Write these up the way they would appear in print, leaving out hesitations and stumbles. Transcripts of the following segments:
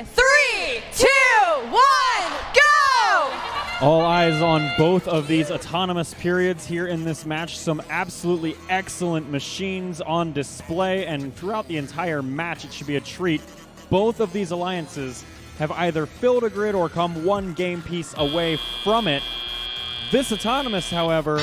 3, 2, 1, go! All eyes on both of these autonomous periods here in this match. Some absolutely excellent machines on display, and throughout the entire match, it should be a treat. Both of these alliances have either filled a grid or come one game piece away from it. This autonomous, however,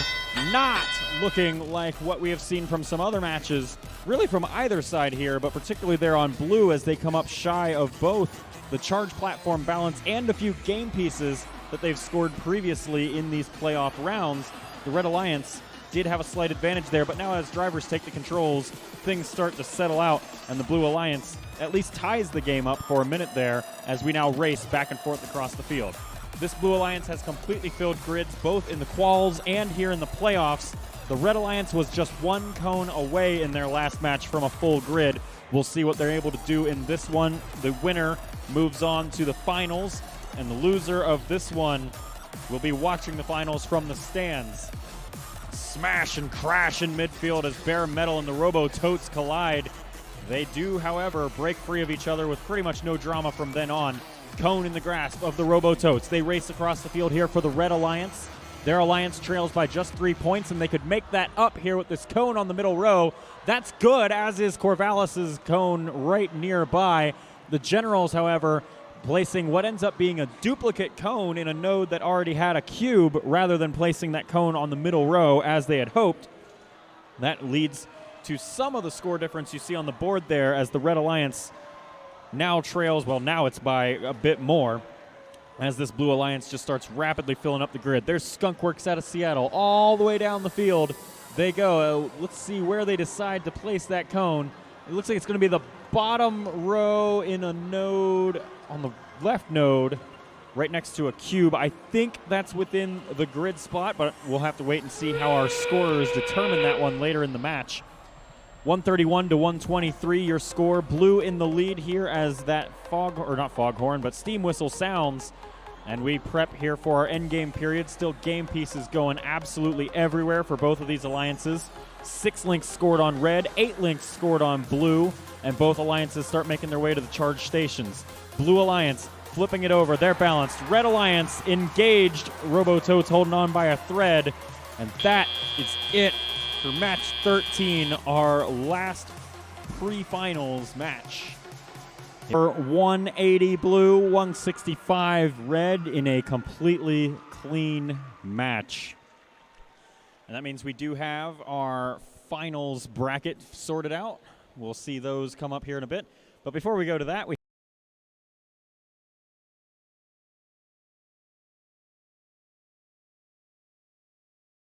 not looking like what we have seen from some other matches, really from either side here, but particularly there on blue as they come up shy of both the charge platform balance and a few game pieces that they've scored previously in these playoff rounds. The Red Alliance did have a slight advantage there, but now as drivers take the controls, things start to settle out, and the Blue Alliance at least ties the game up for a minute there as we now race back and forth across the field. This Blue Alliance has completely filled grids both in the quals and here in the playoffs. The Red Alliance was just one cone away in their last match from a full grid. We'll see what they're able to do in this one. The winner moves on to the finals, and the loser of this one will be watching the finals from the stands. Smash and crash in midfield as Bare Metal and the Robototes collide. They do, however, break free of each other with pretty much no drama from then on. Cone in the grasp of the Robototes. They race across the field here for the Red Alliance. Their alliance trails by just 3 points, and they could make that up here with this cone on the middle row. That's good, as is Corvallis' cone right nearby. The Generals, however, placing what ends up being a duplicate cone in a node that already had a cube rather than placing that cone on the middle row as they had hoped. That leads to some of the score difference you see on the board there as the Red Alliance now trails, well, now it's by a bit more, as this Blue Alliance just starts rapidly filling up the grid. There's Skunkworks out of Seattle all the way down the field. They go. Let's see where they decide to place that cone. It looks like it's going to be the bottom row in a node, on the left node, right next to a cube. I think that's within the grid spot, but we'll have to wait and see how our scorers determine that one later in the match. 131 to 123, your score. Blue in the lead here as that steam whistle sounds. And we prep here for our endgame period. Still game pieces going absolutely everywhere for both of these alliances. 6 links scored on red, 8 links scored on blue, and both alliances start making their way to the charge stations. Blue Alliance flipping it over, they're balanced. Red Alliance engaged, Robototes holding on by a thread, and that is it for match 13, our last pre-finals match. For 180 blue, 165 red in a completely clean match. And that means we do have our finals bracket sorted out. We'll see those come up here in a bit. But before we go to that, we